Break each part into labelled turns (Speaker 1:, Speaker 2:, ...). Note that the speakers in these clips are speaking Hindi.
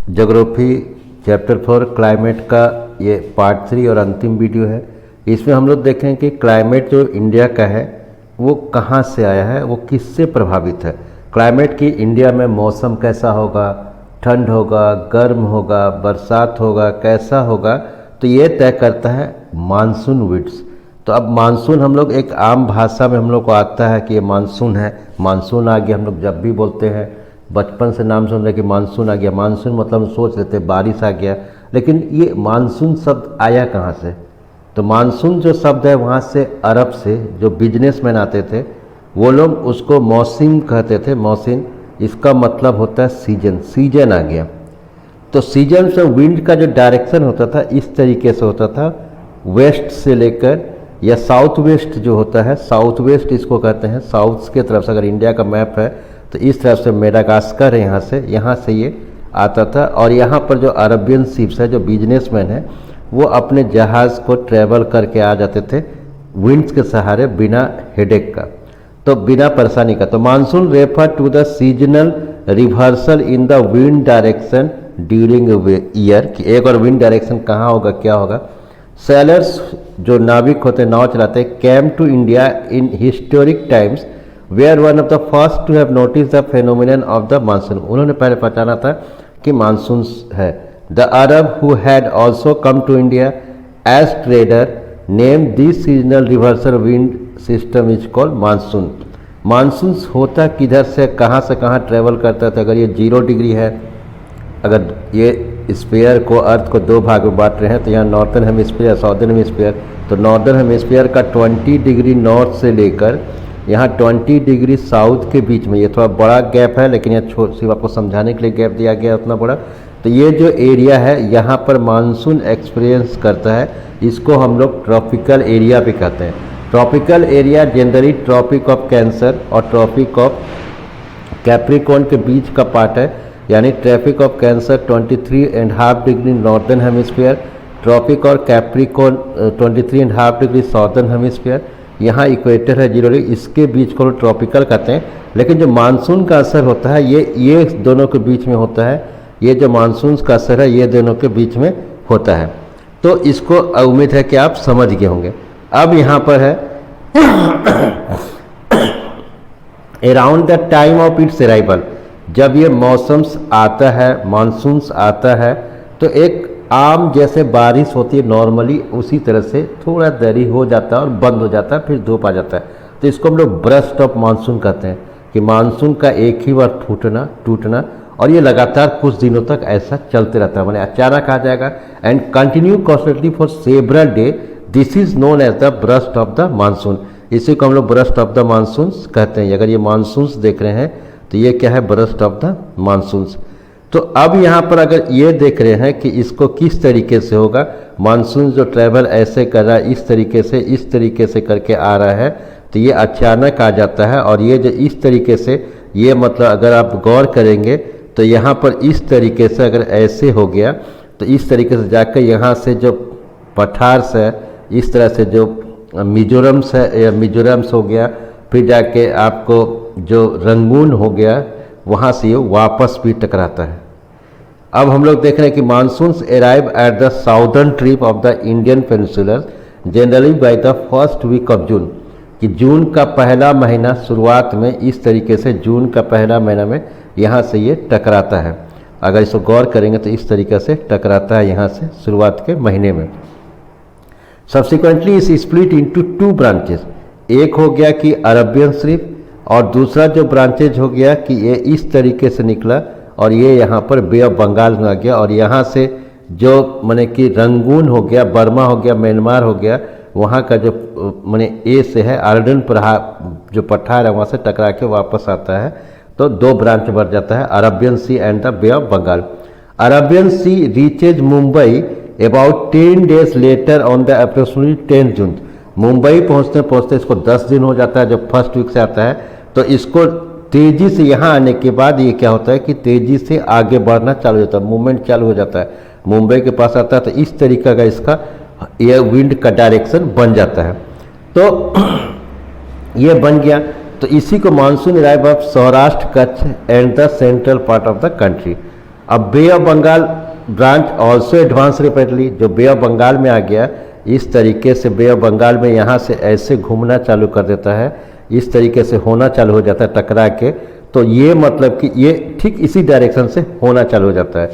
Speaker 1: ज्योग्राफी चैप्टर 4 क्लाइमेट का ये पार्ट 3 और अंतिम वीडियो है। इसमें हम लोग देखें कि क्लाइमेट जो इंडिया का है वो कहाँ से आया है, वो किससे प्रभावित है। क्लाइमेट की इंडिया में मौसम कैसा होगा, ठंड होगा, गर्म होगा, बरसात होगा, कैसा होगा, तो ये तय करता है मानसून विंड्स। तो अब मानसून हम लोग एक आम भाषा में हम लोग को आता है कि ये मानसून है, मानसून आ गया। हम लोग जब भी बोलते हैं, बचपन से नाम सुन रहे कि मानसून आ गया, मानसून मतलब हम सोच लेते बारिश आ गया। लेकिन ये मानसून शब्द आया कहाँ से? तो मानसून जो शब्द है वहाँ से अरब से जो बिजनेसमैन आते थे वो लोग उसको मौसम कहते थे। मौसम इसका मतलब होता है सीजन, सीजन आ गया। तो सीजन से विंड का जो डायरेक्शन होता था इस तरीके से होता था, वेस्ट से लेकर या साउथ वेस्ट जो होता है, साउथ वेस्ट इसको कहते हैं। साउथ के तरफ से अगर इंडिया का मैप है तो इस तरफ से मेडागास्कर है, यहाँ से ये आता था। और यहाँ पर जो अरबियन शिप्स है, जो बिजनेसमैन है, वो अपने जहाज़ को ट्रैवल करके आ जाते थे विंड्स के सहारे, बिना हेडेक का, तो बिना परेशानी का। तो monsoon refer to the seasonal reversal in the wind direction during year, कि एक और विंड डायरेक्शन कहाँ होगा, क्या होगा। सेलर्स जो नाविक होते हैं, नाव चलाते हैं, came to India in historic times were one of the first to have notice the phenomenon of the monsoon. उन्होंने पहले पहचाना था कि मानसून है। The Arab who had also come to India as trader name this seasonal reversal wind system is called monsoon. Monsoon होता किधर से कहाँ ट्रेवल करता था। अगर ये 0 डिग्री है, अगर ये स्फीयर को, अर्थ को 2 भाग में बांट रहे हैं, तो यहाँ नॉर्थन हेमिस्फीयर, साउदर्न हेमिस्फीयर। तो नॉर्दर्न हेमिस्फीयर का 20 डिग्री नॉर्थ से लेकर यहाँ 20 डिग्री साउथ के बीच में, ये थोड़ा बड़ा गैप है, लेकिन यह सिर्फ आपको समझाने के लिए गैप दिया गया उतना बड़ा। तो ये जो एरिया है यहाँ पर मानसून एक्सपीरियंस करता है, इसको हम लोग ट्रॉपिकल एरिया भी कहते हैं। Tropical area generally tropic of Cancer और ट्रॉपिक ऑफ कैप्रिकॉर्न के बीच का पार्ट है। यानी tropic of Cancer 23.5 degree northern hemisphere, tropic और कैप्रिकॉर्न 23.5 डिग्री साउदर्न हेमिस्फीयर। यहाँ इक्वेटर है 0 डिग्री, इसके बीच को ट्रॉपिकल कहते हैं। लेकिन जो मानसून का असर होता है ये दोनों के बीच में होता है। ये जो मानसून का असर है ये दोनों के बीच में होता है। तो इसको उम्मीद है कि आप समझ गए होंगे। अब यहाँ पर है around the time of its arrival, जब ये मौसम्स आता है, मानसून्स आता है, तो एक आम जैसे बारिश होती है नॉर्मली, उसी तरह से थोड़ा देरी हो जाता है और बंद हो जाता है, फिर धूप आ जाता है। तो इसको हम लोग ब्रस्ट ऑफ मानसून कहते हैं, कि मानसून का एक ही बार टूटना, और ये लगातार कुछ दिनों तक ऐसा चलते रहता है, माने अचानक आ जाएगा। And continue constantly for several day, this is known as the burst of the monsoon. इसी को हम लोग ब्रस्ट ऑफ द मानसून कहते हैं। अगर ये मानसून देख रहे हैं तो ये क्या है, ब्रस्ट ऑफ द मानसून। तो अब यहाँ पर अगर ये देख रहे हैं कि इसको किस तरीके से होगा, मानसून जो ट्रैवल ऐसे कर रहा है, इस तरीके से करके आ रहा है, तो ये अचानक आ जाता है। और ये जो इस तरीके से, ये मतलब अगर आप गौर करेंगे तो यहाँ पर इस तरीके से अगर ऐसे हो गया, तो इस तरीके से जाकर यहाँ से जो पठार से, इस तरह से जो मिजोरम्स है, या मिजोरम्स हो गया, फिर जाके आपको जो रंगून हो गया, वहाँ से ये वापस भी टकराता है। अब हम लोग देख रहे हैं कि monsoons arrive at the southern tip of the Indian peninsula generally by the first week of June, कि जून का पहला महीना शुरुआत में, इस तरीके से जून का पहला महीना में यहाँ से ये टकराता है। अगर इसको गौर करेंगे तो इस तरीके से टकराता है यहाँ से शुरुआत के महीने में। सब्सिक्वेंटली इस स्प्लिट इंटू 2 ब्रांचेस, एक हो गया कि अरबियन स्ट्रिप, और दूसरा जो ब्रांचेज हो गया कि ये इस तरीके से निकला और ये यहाँ पर बे ऑफ बंगाल में आ गया। और यहाँ से जो माने कि रंगून हो गया, बर्मा हो गया, म्यांमार हो गया, वहाँ का जो माने ए से है अर्डन जो पठार है, वहाँ से टकरा के वापस आता है। तो 2 ब्रांच बढ़ जाता है, Arabian sea and the bay of Bengal. Arabian sea reaches Mumbai about 10 days later on the approximately 10 June. Mumbai पहुँचते इसको 10 दिन हो जाता है, जब फर्स्ट वीक से आता है। तो इसको तेज़ी से यहाँ आने के बाद ये क्या होता है कि तेज़ी से आगे बढ़ना चालू हो जाता है, मूवमेंट चालू हो जाता है, मुंबई के पास आता है। तो इस तरीके का इसका ये विंड का डायरेक्शन बन जाता है। तो ये बन गया, तो इसी को monsoon arrive of Saurashtra, Kutch and the central part of the country. अब bay of Bengal branch also advance rapidly, जो बे ऑफ बंगाल में आ गया इस तरीके से बे ऑफ बंगाल में यहाँ से ऐसे घूमना चालू कर देता है, इस तरीके से होना चालू हो जाता है टकरा के, तो ये मतलब कि ये ठीक इसी डायरेक्शन से होना चालू हो जाता है।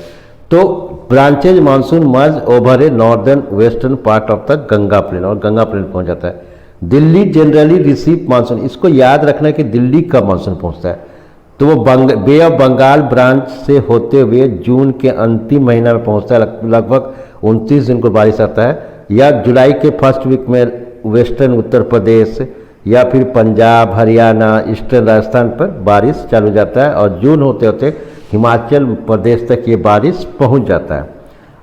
Speaker 1: तो branches monsoon merge over a northern western part of the Ganga plain, और गंगा प्लेन पहुंच जाता है। दिल्ली जनरली रिसीव मानसून, इसको याद रखना है कि दिल्ली कब मानसून पहुंचता है, तो वो बे ऑफ बंगाल ब्रांच से होते हुए जून के अंतिम महीना में पहुंचता है, लगभग 29 दिन को बारिश आता है, या जुलाई के फर्स्ट वीक में वेस्टर्न उत्तर प्रदेश या फिर पंजाब हरियाणा ईस्टर्न राजस्थान पर बारिश चालू हो जाता है, और जून होते होते हिमाचल प्रदेश तक ये बारिश पहुंच जाता है।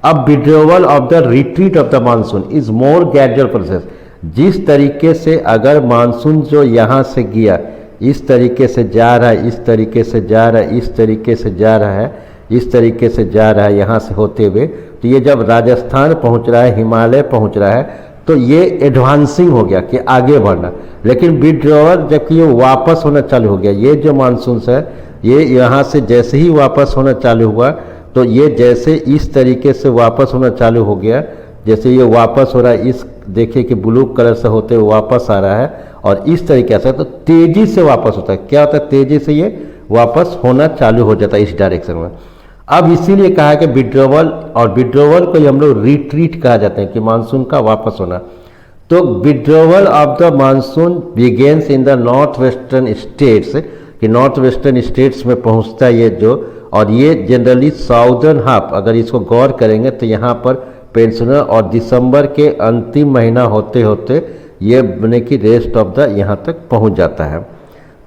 Speaker 1: अब withdrawal of the retreat of the monsoon is more gradual process, जिस तरीके से अगर मानसून जो यहाँ से गया इस तरीके से जा रहा है, इस तरीके से जा रहा है, इस तरीके से जा रहा है, इस तरीके से जा रहा है यहाँ से होते हुए, तो ये जब राजस्थान पहुँच रहा है, हिमालय पहुँच रहा है, तो ये एडवांसिंग हो गया कि आगे बढ़ना। लेकिन विड्रॉवल जबकि ये वापस होना चालू हो गया, ये जो मानसून है ये यहाँ से जैसे ही वापस होना चालू हुआ, तो ये जैसे इस तरीके से वापस होना चालू हो गया, जैसे ये वापस हो रहा है, इस देखिए कि ब्लू कलर से होते हुए वापस आ रहा है, और इस तरीके से तो तेजी से वापस होता है। क्या होता है, तेजी से ये वापस होना चालू हो जाता है इस डायरेक्शन में। अब इसीलिए कहा कि विड्रॉवल, और विड्रॉवल को हम लोग रिट्रीट कहा जाते हैं कि मानसून का वापस होना। तो withdrawal of the monsoon begins in the north western states, कि नॉर्थ वेस्टर्न स्टेट्स में पहुंचता है ये जो, और ये जनरली साउदर्न हाफ, अगर इसको गौर करेंगे तो यहाँ पर पेंशनर, और दिसंबर के अंतिम महीना होते होते ये बने कि रेस्ट ऑफ द यहाँ तक पहुँच जाता है।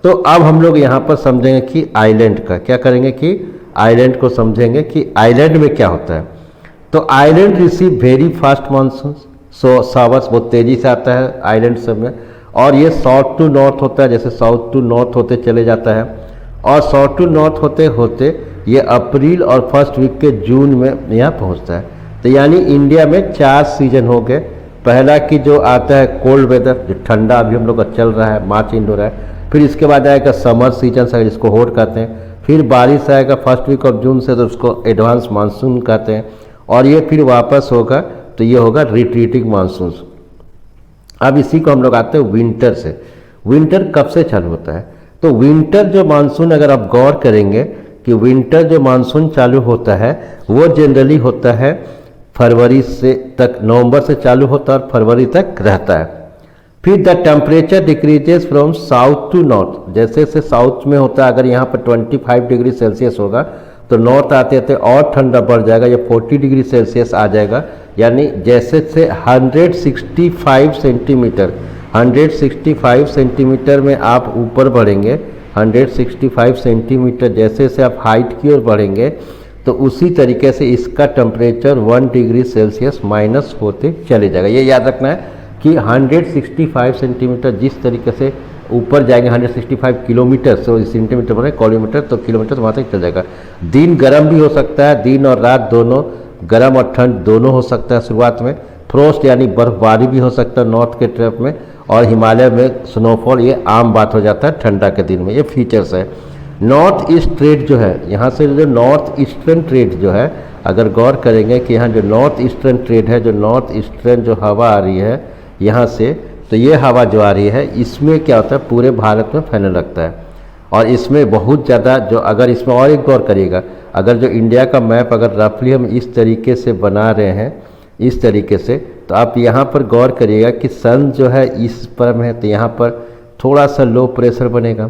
Speaker 1: तो अब हम लोग यहाँ पर समझेंगे कि आइलैंड का क्या करेंगे, कि आइलैंड को समझेंगे कि आइलैंड में क्या होता है। तो island receive very fast monsoon, so showers बहुत तेज़ी से आता है आइलैंड सब में, और ये साउथ टू नॉर्थ होता है, जैसे साउथ टू नॉर्थ होते चले जाता है, और साउथ टू नॉर्थ होते होते ये अप्रैल और फर्स्ट वीक के जून में यहाँ पहुँचता है। तो यानी इंडिया में 4 सीजन हो गए। पहला कि जो आता है कोल्ड वेदर, जो ठंडा अभी हम लोग का चल रहा है, मार्च इंड हो रहा है, फिर इसके बाद आएगा समर सीजन से जिसको होट कहते हैं, फिर बारिश आएगा फर्स्ट वीक ऑफ जून से, तो उसको एडवांस मानसून कहते हैं, और ये फिर वापस होगा तो ये होगा रिट्रीटिंग मानसून। अब इसी को हम लोग आते हैं विंटर से। विंटर कब से चालू होता है, तो विंटर जो मानसून अगर आप गौर करेंगे कि विंटर जो मानसून चालू होता है वो जनरली होता है फरवरी से तक, नवंबर से चालू होता है और फरवरी तक रहता है। फिर the temperature decreases from south to north, जैसे से साउथ में होता है, अगर यहाँ पर 25 डिग्री सेल्सियस होगा तो नॉर्थ आते आते और ठंडा बढ़ जाएगा, या 40 डिग्री सेल्सियस आ जाएगा, यानी जैसे से 165 सेंटीमीटर में आप ऊपर बढ़ेंगे, 165 सेंटीमीटर जैसे से आप हाइट की ओर बढ़ेंगे, तो उसी तरीके से इसका टेम्परेचर 1 डिग्री सेल्सियस माइनस होते चले जाएगा। ये याद रखना है कि 165 सेंटीमीटर जिस तरीके से ऊपर जाएंगे, 165 किलोमीटर, तो सेंटीमीटर बने किलोमीटर, तो किलोमीटर वहाँ तक चल जाएगा। दिन गर्म भी हो सकता है, दिन और रात दोनों, गर्म और ठंड दोनों हो सकता है। शुरुआत में फ्रोस्ट यानी बर्फबारी भी हो सकता है नॉर्थ के तरफ में, और हिमालय में स्नोफॉल, ये आम बात हो जाता है ठंडा के दिन में। ये फीचर्स है। नॉर्थ ईस्ट ट्रेड जो है, यहाँ से जो नॉर्थ ईस्टर्न ट्रेड जो है, अगर गौर करेंगे कि यहाँ जो नॉर्थ ईस्टर्न ट्रेड है, जो नॉर्थ ईस्टर्न जो हवा आ रही है यहाँ से, तो ये हवा जो आ रही है इसमें क्या होता है, पूरे भारत में फैलने लगता है, और इसमें बहुत ज़्यादा जो, अगर इसमें और एक गौर करिएगा, अगर जो इंडिया का मैप अगर रफली हम इस तरीके से बना रहे हैं, इस तरीके से, तो आप यहाँ पर गौर करिएगा कि सन जो है इस पर में है, तो यहाँ पर थोड़ा सा लो प्रेशर बनेगा,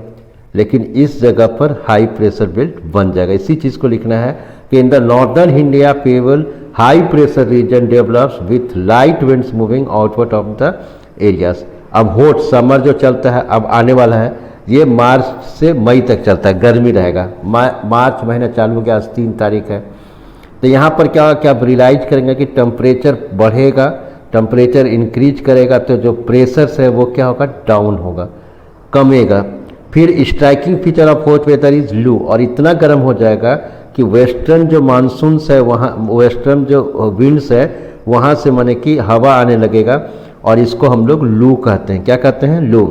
Speaker 1: लेकिन इस जगह पर हाई प्रेशर बेल्ट बन जाएगा। इसी चीज़ को लिखना है कि in the northern India payable high pressure region develops with light winds moving outward of the areas. अब हॉट समर जो चलता है, अब आने वाला है, ये मार्च से मई तक चलता है, गर्मी रहेगा। मार्च महीना चालू हो गया, आज 3 तारीख है, तो यहाँ पर क्या आप रियलाइज करेंगे कि टेम्परेचर बढ़ेगा, टेम्परेचर इंक्रीज करेगा, तो जो प्रेशर है वो क्या होगा, डाउन होगा, कमेगा। फिर striking feature of hot weather is लू, और इतना गर्म हो जाएगा कि वेस्टर्न जो मानसून है वहाँ, वेस्टर्न जो विंड्स है वहाँ से माने कि हवा आने लगेगा, और इसको हम लोग लू कहते हैं। क्या कहते हैं, लू।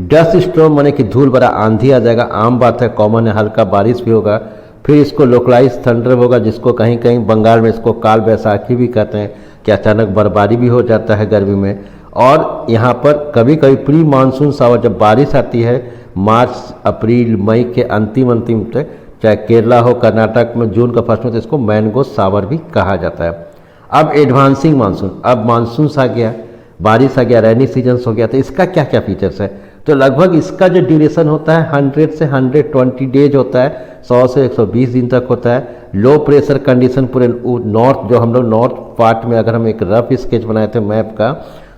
Speaker 1: डस्ट स्टॉर्म माने कि धूल भरा आंधी आ जाएगा, आम बात है, कॉमन है, हल्का बारिश भी होगा, फिर इसको लोकलाइज थंडर होगा, जिसको कहीं कहीं बंगाल में इसको काल बैसाखी भी कहते हैं, कि अचानक बर्फबारी भी हो जाता है गर्मी में। और यहाँ पर कभी कभी प्री मानसून सावर, जब बारिश आती है मार्च अप्रैल मई के अंतिम तक, चाहे केरला हो कर्नाटक में जून का फर्स्ट में, तो इसको मैंगो सावर भी कहा जाता है। अब एडवांसिंग मानसून, अब मानसून आ गया, बारिश आ गया, रेनी सीजन्स हो गया, तो इसका क्या क्या फीचर्स है? तो लगभग इसका जो ड्यूरेशन होता है 100 से 120 डेज होता है, 100 से 120 दिन तक होता है। लो प्रेशर कंडीशन पूरे नॉर्थ, जो हम लोग नॉर्थ पार्ट में अगर हम एक रफ स्केच बनाए थे मैप का,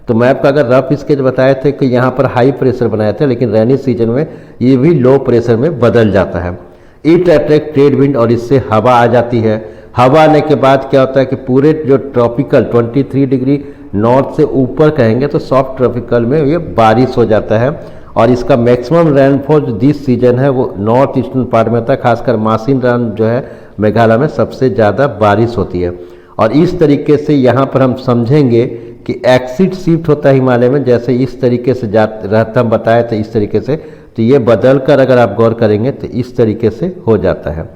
Speaker 1: तो मैप का अगर रफ स्केच बताए थे कि यहाँ पर हाई प्रेशर बनाए थे, लेकिन रेनी सीजन में ये भी लो प्रेशर में बदल जाता है। इट अट्रैक्ट ट्रेड विंड, और इससे हवा आ जाती है। हवा आने के बाद क्या होता है कि पूरे जो ट्रॉपिकल 23 डिग्री नॉर्थ से ऊपर कहेंगे तो सॉफ्ट ट्रॉपिकल में ये बारिश हो जाता है। और इसका मैक्सिमम रेनफॉल जो दिस सीजन है वो नॉर्थ ईस्टर्न पार्ट में होता है, खासकर मासिनराम जो है मेघालय में सबसे ज़्यादा बारिश होती है। और इस तरीके से यहाँ पर हम समझेंगे कि एक्सिड शिफ्ट होता है हिमालय में, जैसे इस तरीके से रहता हम बताए थे इस तरीके से, तो ये बदल कर अगर आप गौर करेंगे तो इस तरीके से हो जाता है।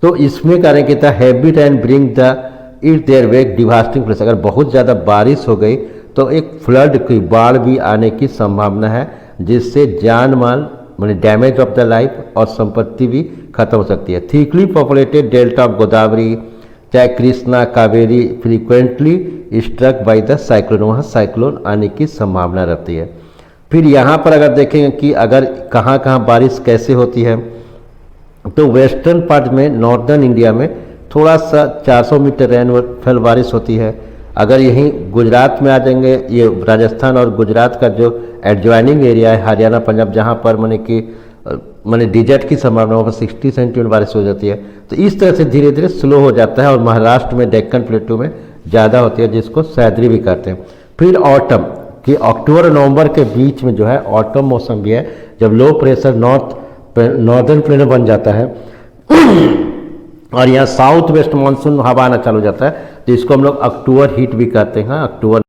Speaker 1: तो इसमें कारण क्या था, habit and bring the it their wake devastating floods. अगर बहुत ज़्यादा बारिश हो गई तो एक फ्लड की बाढ़ भी आने की संभावना है, जिससे जान माल माने डैमेज ऑफ द लाइफ और संपत्ति भी खत्म हो सकती है। Thickly populated delta of Godavari, चाहे Krishna Kaveri, frequently struck by the cyclone, वहाँ साइक्लोन आने की संभावना रहती है। फिर यहाँ पर अगर देखेंगे कि अगर कहाँ कहाँ बारिश कैसे होती है, तो वेस्टर्न पार्ट में नॉर्दर्न इंडिया में थोड़ा सा 400 मीटर रेनफॉल बारिश होती है। अगर यहीं गुजरात में आ जाएंगे, ये राजस्थान और गुजरात का जो एडजॉइनिंग एरिया है हरियाणा पंजाब, जहाँ पर माने डिजर्ट की संभावना, वहाँ पर 60 सेंटीमीटर बारिश हो जाती है। तो इस तरह से धीरे धीरे स्लो हो जाता है, और महाराष्ट्र में डेक्कन प्लेटू में ज़्यादा होती है, जिसको सैदरी भी कहते हैं। फिर ऑटम, कि अक्टूबर और नवंबर के बीच में जो है ऑटम मौसम भी है, जब लो प्रेशर नॉर्दर्न प्लेन बन जाता है और यहाँ साउथ वेस्ट मानसून हवा आना चालू हो जाता है, तो इसको हम लोग अक्टूबर हीट भी कहते हैं। अक्टूबर